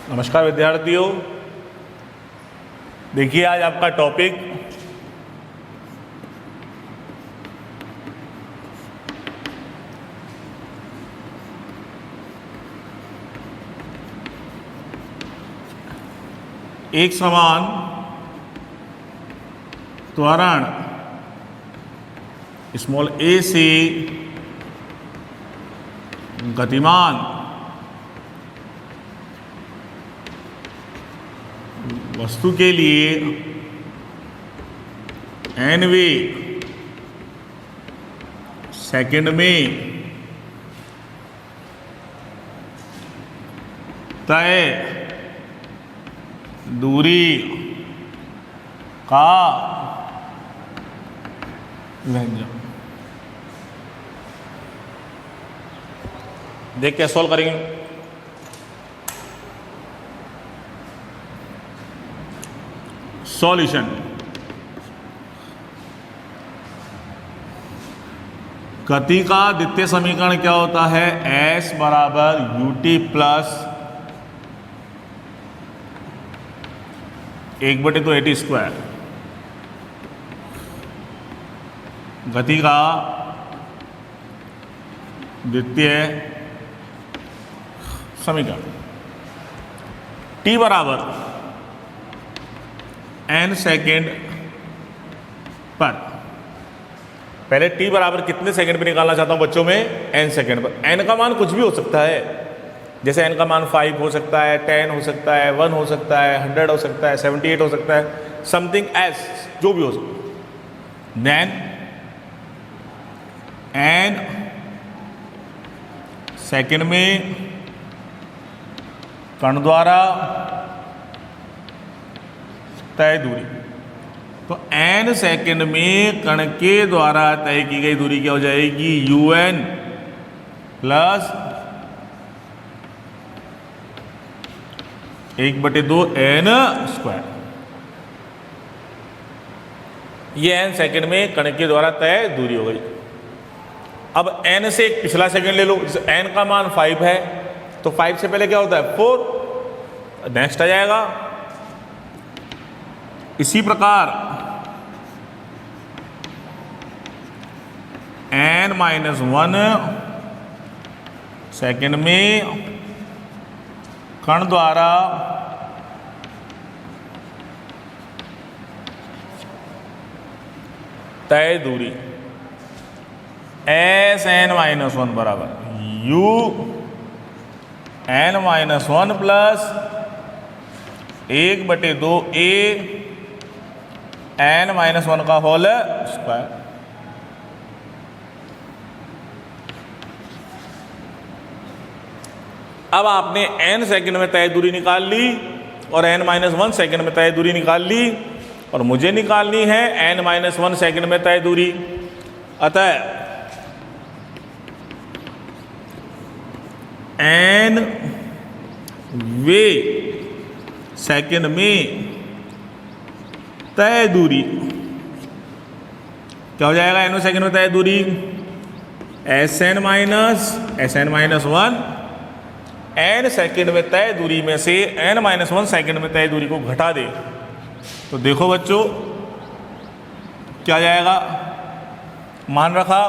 नमस्कार विद्यार्थियों, देखिए आज आपका टॉपिक एक समान त्वरण स्मॉल ए से गतिमान वस्तु के लिए nवे सेकंड में तय दूरी का व्यंजक। देख के सॉल्व करेंगे। सॉल्यूशन, गति का द्वितीय समीकरण क्या होता है? S बराबर ut प्लस 1/2 at²। गति का द्वितीय समीकरण t बराबर n सेकेंड पर। पहले t बराबर कितने सेकंड पे निकालना चाहता हूं बच्चों में? n सेकंड पर। n का मान कुछ भी हो सकता है, जैसे n का मान 5 हो सकता है, 10 हो सकता है, 1 हो सकता है, 100 हो सकता है, 78 हो सकता है, समथिंग एस जो भी हो सकता है। देन n सेकंड में कण द्वारा तय दूरी, तो n सेकंड में कण के द्वारा तय की गई दूरी क्या हो जाएगी? un plus 1/2 n²। ये n सेकंड में कण के द्वारा तय दूरी हो गई। अब n से एक पिछला सेकंड ले लो, जैसे n का मान 5 है तो 5 से पहले क्या होता है? 4, नेक्स्ट आ जाएगा। इसी प्रकार n-1 सेकंड में कण द्वारा तय दूरी Sn-1 बराबर un-1 प्लस 1/2 a n-1 का होल स्क्वायर। अब आपने n सेकंड में तय दूरी निकाल ली और n-1 सेकंड में तय दूरी निकाल ली, और मुझे निकालनी है n-1 सेकंड में तय दूरी। अतः n वे सेकंड में तय दूरी क्या हो जाएगा? n सेकंड में तय दूरी Sn-1 n सेकंड में तय दूरी में से n-1 सेकंड में तय दूरी को घटा दे तो देखो बच्चों क्या जाएगा? मान रखा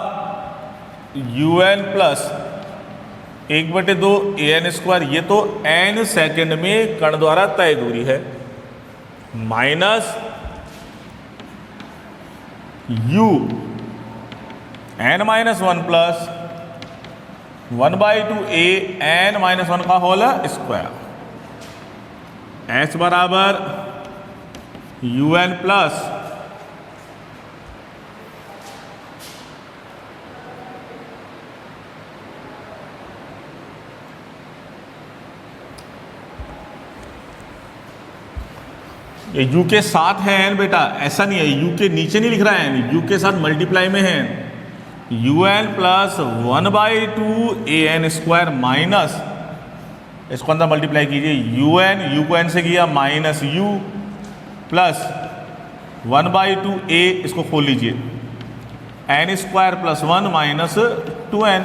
un प्लस 1/2 an², ये तो n सेकंड में कण द्वारा तय दूरी है, minus u n-1 plus 1/2 a n-1 का होल स्क्वायर। s बराबर un प्लस ये u के साथ है n बेटा, ऐसा नहीं है u के नीचे नहीं लिख रहा है, u के साथ मल्टीप्लाई में है। un प्लस 1/2 an² माइनस, इसको अंदर मल्टीप्लाई कीजिए, u को n से किया माइनस u प्लस 1/2 a, इसको खोल लीजिए, n² प्लस 1 माइनस 2n।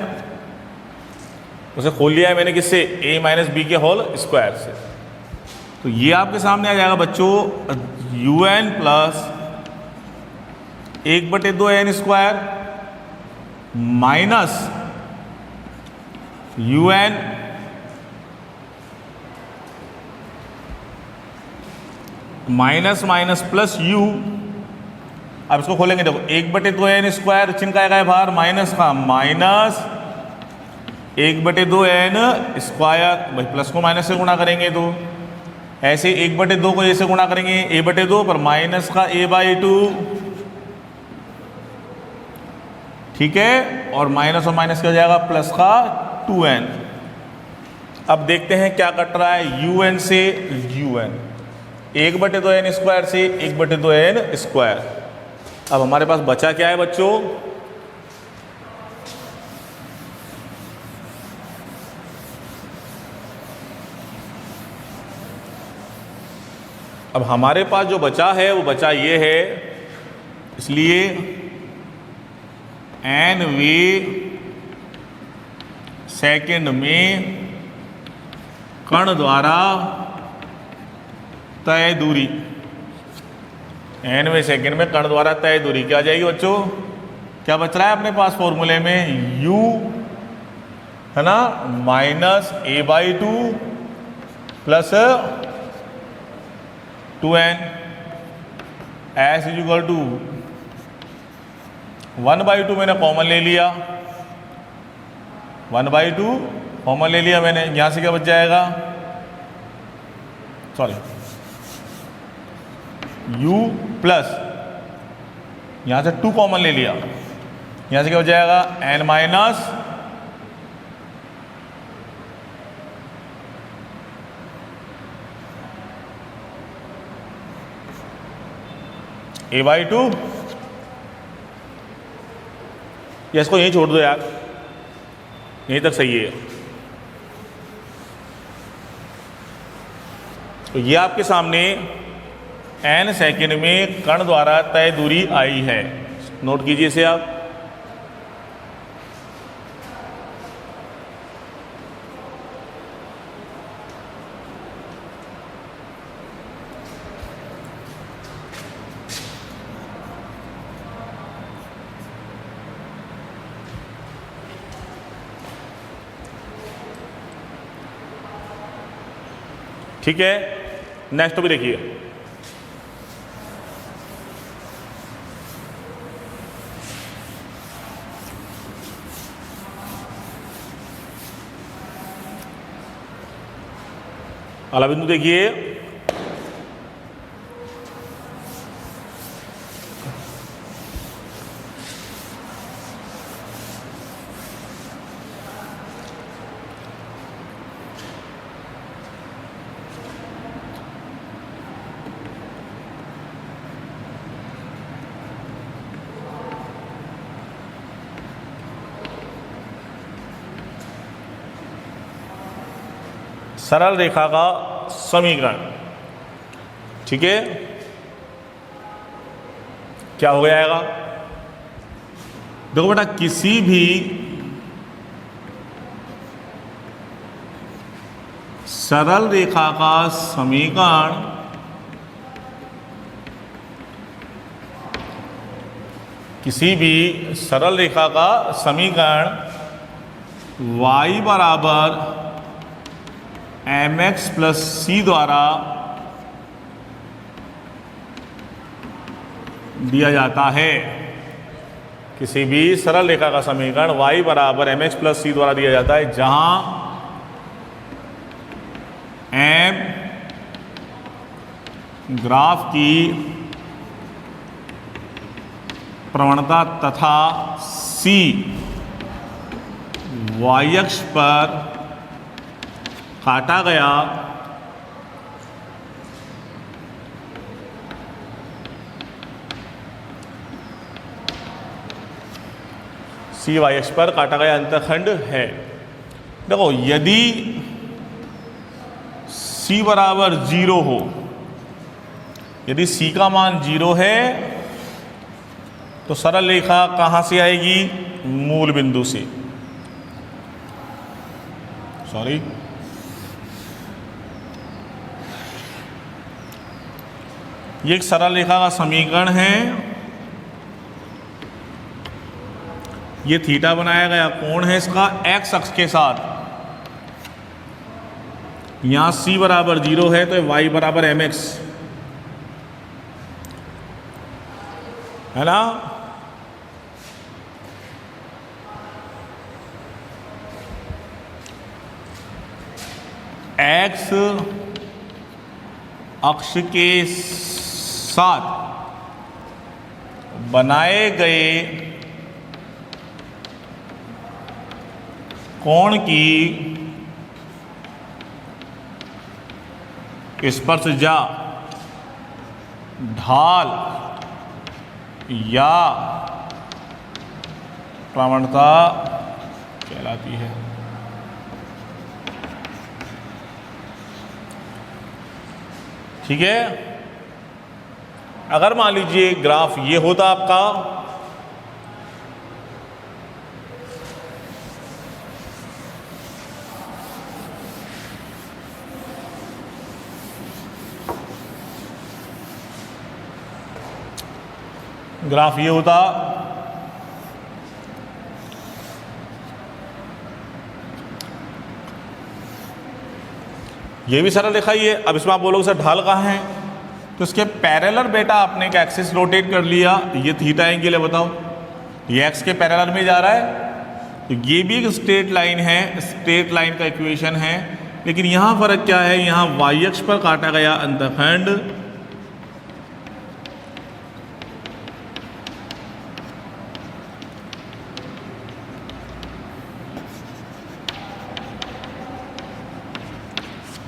उसे खोल लिया है मैंने किससे? a माइनस बी के होल स्क्वायर से। तो ये आपके सामने आ जाएगा बच्चों un plus 1/2n square minus un minus minus plus u। अब इसको खोलेंगे, देखो 1/2n स्क्वायर चिन्ह का आएगा बाहर माइनस का, माइनस 1/2n स्क्वायर, भाई प्लस को माइनस से गुणा करेंगे तो ऐसे 1/2 को ऐसे गुणा करेंगे a/2 पर माइनस का a/2, ठीक है, और माइनस क्या हो जाएगा प्लस का 2n। अब देखते हैं क्या कट रहा है un से un, 1/2n स्क्वायर से 1/2n स्क्वायर। अब हमारे पास बचा क्या है बच्चों, अब हमारे पास जो बचा है वो बचा ये है, इसलिए nवे सेकंड में कण द्वारा तय दूरी, nवे सेकंड में कण द्वारा तय दूरी क्या आ जाएगी बच्चों, क्या बच रहा है अपने पास फॉर्मूले में u है ना, minus a/2 plus 2n s is equal to 1/2 मैंने कॉमन ले लिया, 1/2 कॉमन ले लिया मैंने, यहां से क्या बच जाएगा, सॉरी u प्लस यहां से 2 कॉमन ले लिया, यहां से क्या हो जाएगा n माइनस a/2, या इसको यहीं छोड़ दो यार, यहीं तक सही है। तो ये आपके सामने n सेकंड में कण द्वारा तय दूरी आई है, नोट कीजिए इसे आप। ठीक है, नेक्स्ट भी देखिए, अगला बिंदु देखिए, सरल रेखा का समीकरण, ठीक है, क्या हो जाएगा, देखो बेटा किसी भी सरल रेखा का समीकरण किसी भी सरल रेखा का समीकरण y बराबर mx प्लस सी द्वारा दिया जाता है। किसी भी सरल रेखा का समीकरण y बराबर mx प्लस सी द्वारा दिया जाता है, जहां m ग्राफ की प्रवणता तथा c y अक्ष पर काटा गया सी वाई अक्ष पर काटा गया अंतखंड है। देखो यदि c बराबर 0 हो, यदि c का मान 0 है तो सरल रेखा कहाँ से आएगी, मूल बिंदु से, ये एक सरल रेखा का समीकरण है। ये थीटा बनाया गया कोण है इसका एक्स अक्ष के साथ। यहां c बराबर 0 है तो y बराबर mx है ना। एक्स अक्ष के साथ बनाए गए कोण की स्पर्शजा ढाल या प्रवणता कहलाती है। ठीक है। अगर मान लीजिए ग्राफ ये होता आपका, ग्राफ ये होता, ये भी सरल रेखा ही है। अब इसमें आप बोलोगे सर ढाल कहाँ है, तो इसके पैरेलल बेटा आपने एक एक्सिस रोटेट कर लिया, ये थीटा एंगल है, बताओ ये एक्स के पैरेलल में जा रहा है, तो ये भी एक स्ट्रेट लाइन है, स्ट्रेट लाइन का इक्वेशन है। लेकिन यहाँ फर्क क्या है, यहाँ वाई अक्ष पर काटा गया अंतखंड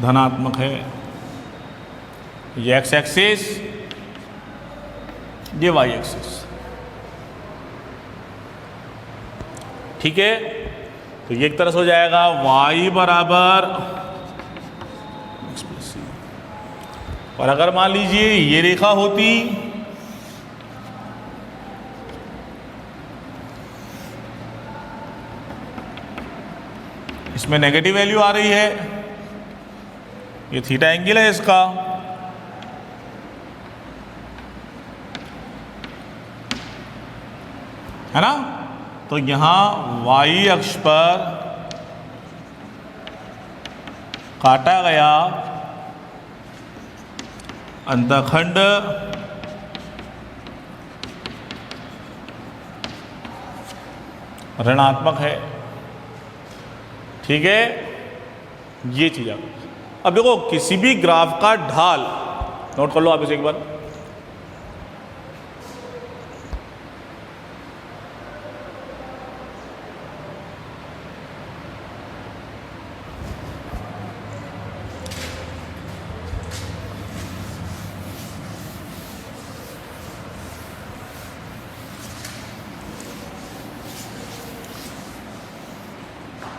धनात्मक है, ये एक्स एक्सिस, ये वाई एक्सिस। ठीक है, तो ये एक तरह से हो जाएगा y बराबर x+c। और अगर मान लीजिए ये रेखा होती, इसमें नेगेटिव वैल्यू आ रही है, ये थीटा एंगल है इसका, है ना। तो यहां y अक्ष पर काटा गया अंतखंड ऋणात्मक है। ठीक है, ये चीज आप अब देखो, किसी भी ग्राफ का ढाल नोट कर लो आप इसे एक बार।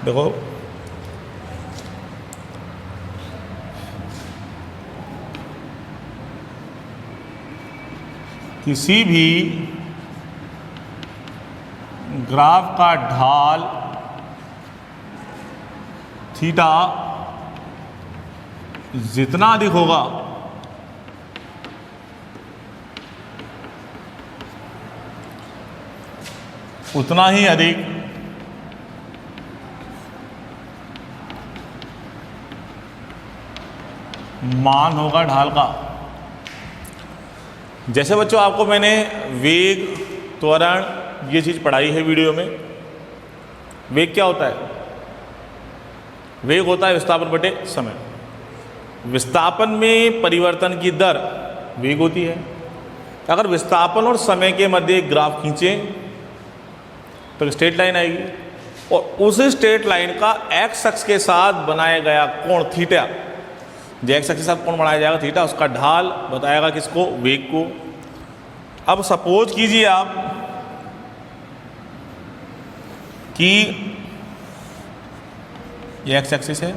देखो किसी भी ग्राफ का ढाल थीटा जितना अधिक होगा उतना ही अधिक मान होगा ढाल का। जैसे बच्चों आपको मैंने वेग, त्वरण ये चीज़ पढ़ाई है वीडियो में। वेग क्या होता है? वेग होता है विस्थापन बटे समय। विस्थापन में परिवर्तन की दर वेग होती है। अगर विस्थापन और समय के मध्य एक ग्राफ खींचें तो एक स्ट्रेट लाइन आएगी, और उस स्ट्रेट लाइन का एक्स अक्ष के साथ बनाया गया कोण थीटा, जो एक्स अक्ष के साथ कोण बनाया जाएगा थीटा, उसका ढाल बताएगा किसको? वेग को। अब सपोज कीजिए आप कि ये एक्स एक्सिस है,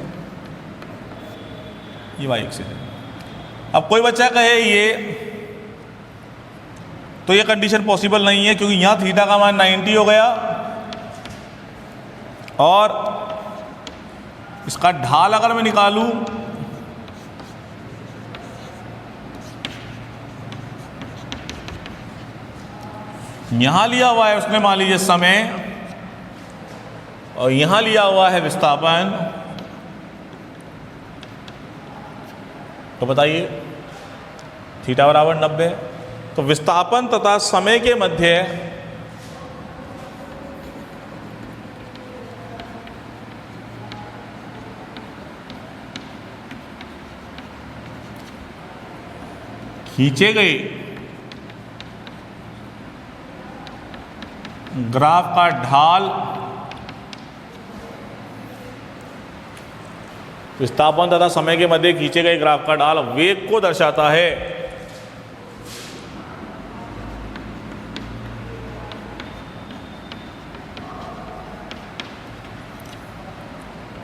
ये वाई एक्सिस है। अब कोई बच्चा कहे ये, तो ये कंडीशन पॉसिबल नहीं है, क्योंकि यहां थीटा का मान 90 हो गया और इसका ढाल अगर मैं निकालूं यहां लिया हुआ है उसने मान लीजिए समय, और यहां लिया हुआ है विस्थापन। तो बताइए थीटा बराबर 90। तो विस्थापन तथा समय के मध्य खींचे गए ग्राफ का ढाल विस्थापन तथा समय के मध्य खींचे गए ग्राफ का ढाल वेग को दर्शाता है।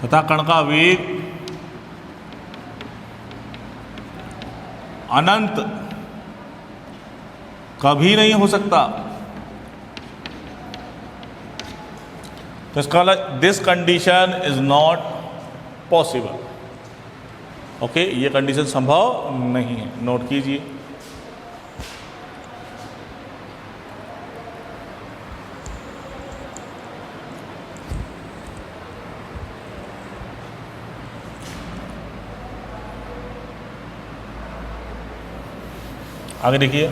तथा कण का वेग अनंत कभी नहीं हो सकता। तो इसका this condition is not possible. Okay, ये कंडीशन संभव नहीं है, नोट कीजिए। आगे देखिए,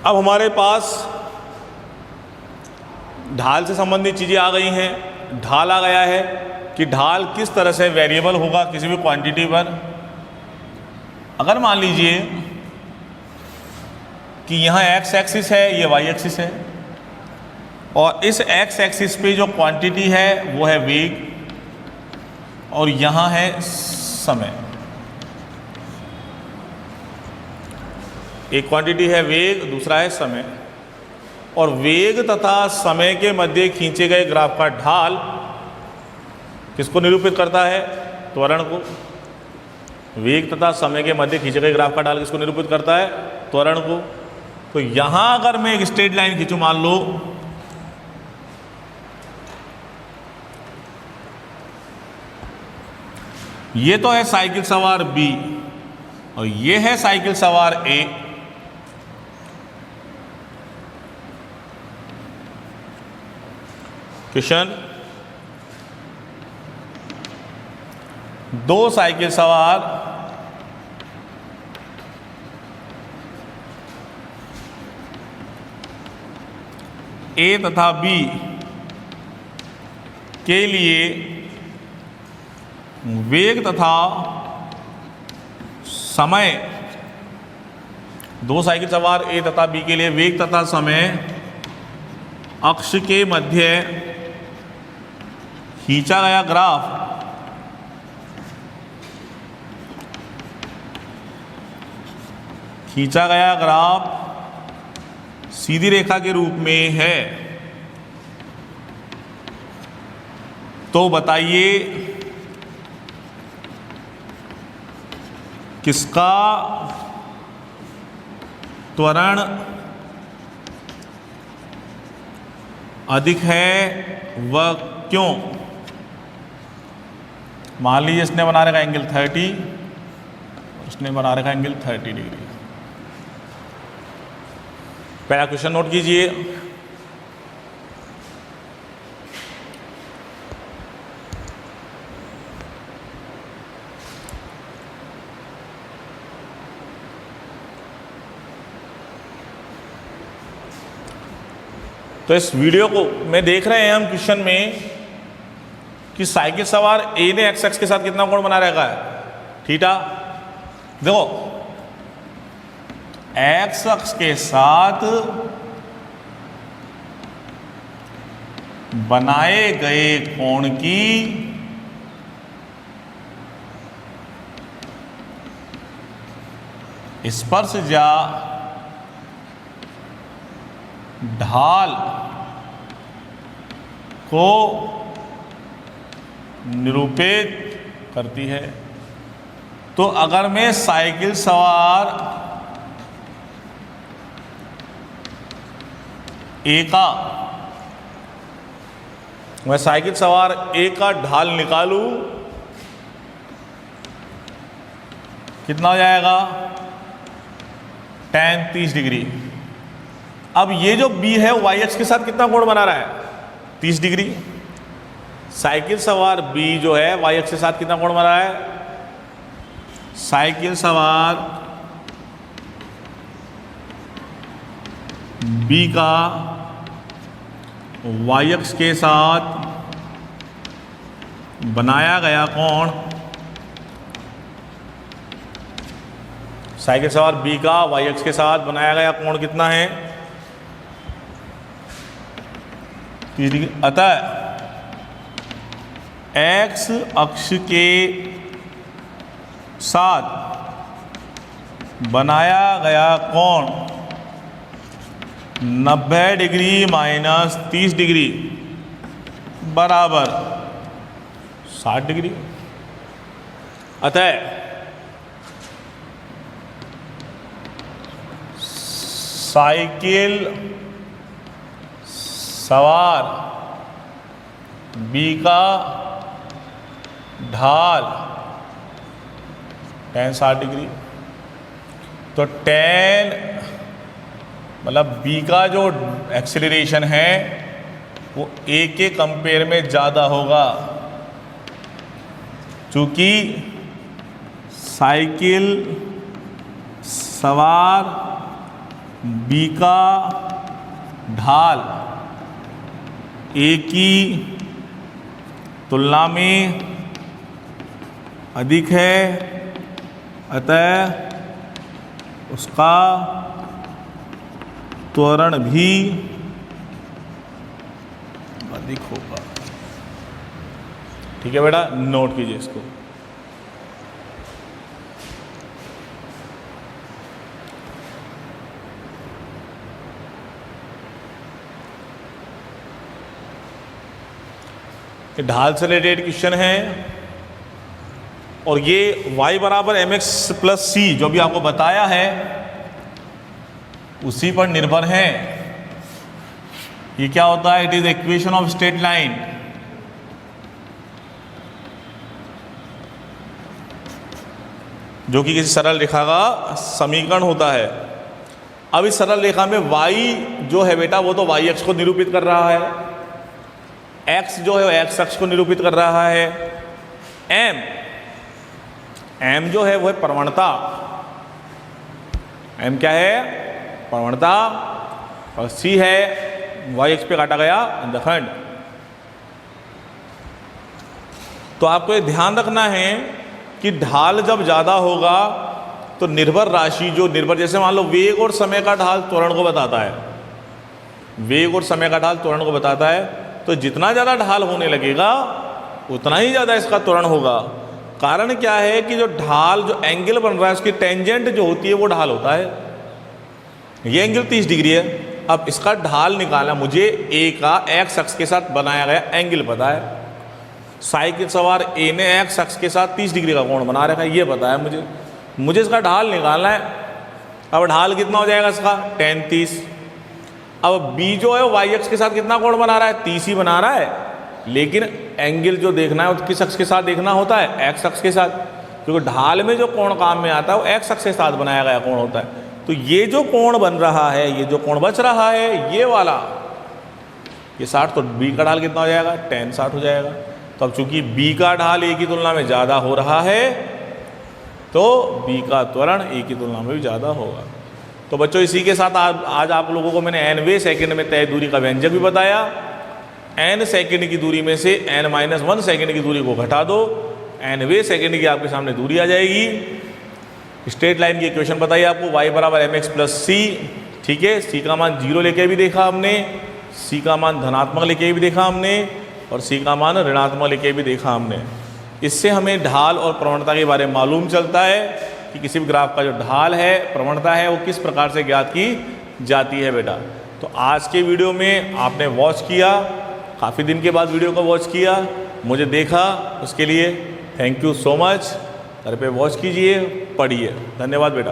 अब हमारे पास ढाल से संबंधित चीज़ें आ गई हैं। ढाल आ गया है कि ढाल किस तरह से वेरिएबल होगा किसी भी क्वांटिटी पर। अगर मान लीजिए कि यहाँ एक्स एक्सिस है, ये वाई एक्सिस है, और इस एक्स एक्सिस पे जो क्वांटिटी है वो है वेग, और यहाँ है समय। एक क्वांटिटी है वेग, दूसरा है समय, और वेग तथा समय के मध्य खींचे गए ग्राफ का ढाल किसको निरूपित करता है? त्वरण को। वेग तथा समय के मध्य खींचे गए ग्राफ का ढाल किसको निरूपित करता है? त्वरण को। तो यहां अगर मैं एक स्ट्रेट लाइन खींचूं, मान लो ये तो है साइकिल सवार बी और ये है साइकिल सवार ए। क्वेश्चन, दो साइकिल सवार ए तथा बी के लिए वेग तथा समय, दो साइकिल सवार ए तथा बी के लिए वेग तथा समय अक्ष के मध्य खींचा गया ग्राफ सीधी रेखा के रूप में है। तो बताइए किसका त्वरण अधिक है वह क्यों? मान लीजिए इसने बना रखा एंगल 30, उसने बना रखा एंगल 30 डिग्री। पहला क्वेश्चन नोट कीजिए। तो इस वीडियो को में देख रहे हैं हम क्वेश्चन में कि साइकिल सवार ए ने एक्स एक्स के साथ कितना कोण बना रखा है? थीटा। देखो एक्स अक्ष के साथ बनाए गए कोण की स्पर्शजा ढाल को निरूपित करती है। तो अगर मैं साइकिल सवार ए का मैं साइकिल सवार ए का ढाल निकालूं, कितना हो जाएगा, tan 30 डिग्री। अब ये जो b है वाई एक्स के साथ कितना कोण बना रहा है, 30 डिग्री। साइकिल सवार b जो है वाई एक्स के साथ कितना कोण बना रहा है, साइकिल सवार b का वाई एक्स के साथ बनाया गया कोण, साइकिल सवार b का वाई एक्स के साथ बनाया गया कोण कितना है, 30 डिग्री। अतः x अक्ष के साथ बनाया गया कोण 90 डिग्री माइनस 30 डिग्री बराबर 60 डिग्री। अतः साइकिल सवार b का ढाल tan 60 डिग्री, तो tan मतलब b का जो एक्सेलरेशन है वो a के कंपेयर में ज़्यादा होगा, चूँकि साइकिल सवार b का ढाल a की तुलना में अधिक है, अतः उसका त्वरण भी अधिक होगा। ठीक है बेटा, नोट कीजिए इसको। ढाल से रिलेटेड क्वेश्चन है और ये y बराबर एम एक्स प्लस सी जो भी आपको बताया है उसी पर निर्भर है। ये क्या होता है, it is equation of straight line. जो कि किसी सरल रेखा का समीकरण होता है। अब इस सरल रेखा में y जो है बेटा वो तो y अक्ष को निरूपित कर रहा है, x जो है वो x अक्ष को निरूपित कर रहा है, m जो है वो है प्रवणता, m क्या है, प्रवणता, और c है y अक्ष पे काटा गया अंडखंड। तो आपको ये ध्यान रखना है कि ढाल जब ज़्यादा होगा तो निर्भर राशि जो निर्भर, जैसे मान लो वेग और समय का ढाल त्वरण को बताता है, वेग और समय का ढाल त्वरण को बताता है, तो जितना ज़्यादा ढाल होने लगेगा उतना ही ज़्यादा इसका त्वरण होगा। कारण क्या है कि जो ढाल जो एंगल बन रहा है उसकी टेंजेंट जो होती है वो ढाल होता है। ये एंगल 30 डिग्री है, अब इसका ढाल निकालना मुझे ए का एक्स अक्ष के साथ बनाया गया एंगल पता है, साइकिल सवार ए ने एक्स अक्ष के साथ 30 डिग्री का कोण बना रखा है ये पता है मुझे इसका ढाल निकालना है। अब ढाल कितना हो जाएगा इसका, tan 30। अब b जो है वाई अक्ष के साथ कितना कोण बना रहा है, 30 ही बना रहा है, लेकिन एंगल जो देखना है वो किस अक्ष के साथ देखना होता है, एक्स अक्ष के साथ, क्योंकि ढाल में जो कोण काम में आता है वो एक्स अक्ष के साथ बनाया गया कोण होता है। तो ये जो कोण बन रहा है, ये जो कोण बच रहा है ये वाला, ये 60, तो b का ढाल कितना हो जाएगा, tan 60 हो जाएगा। तो अब चूंकि b का ढाल a की तुलना में ज़्यादा हो रहा है तो b का त्वरण a की तुलना में भी ज़्यादा होगा। तो बच्चों इसी के साथ आज आप लोगों को मैंने nवें सेकंड में तय दूरी का व्यंजक भी बताया। n सेकंड की दूरी में से n-1 सेकंड की दूरी को घटा दो, nवें सेकंड की आपके सामने दूरी आ जाएगी। स्ट्रेट लाइन की इक्वेशन बताइए आपको, y बराबर एम एक्स प्लस सी। ठीक है, c का मान 0 लेके भी देखा हमने, c का मान धनात्मक लेके भी देखा हमने, और c का मान ऋणात्मक लेके भी देखा हमने। इससे हमें ढाल और प्रवणता के बारे में मालूम चलता है कि किसी भी ग्राफ का जो ढाल है, प्रवणता है, वो किस प्रकार से ज्ञात की जाती है बेटा। तो आज के वीडियो में आपने वॉच किया, काफ़ी दिन के बाद वीडियो को वॉच किया, मुझे देखा, उसके लिए थैंक यू सो मच। घर पे वॉच कीजिए, पढ़िए। धन्यवाद बेटा।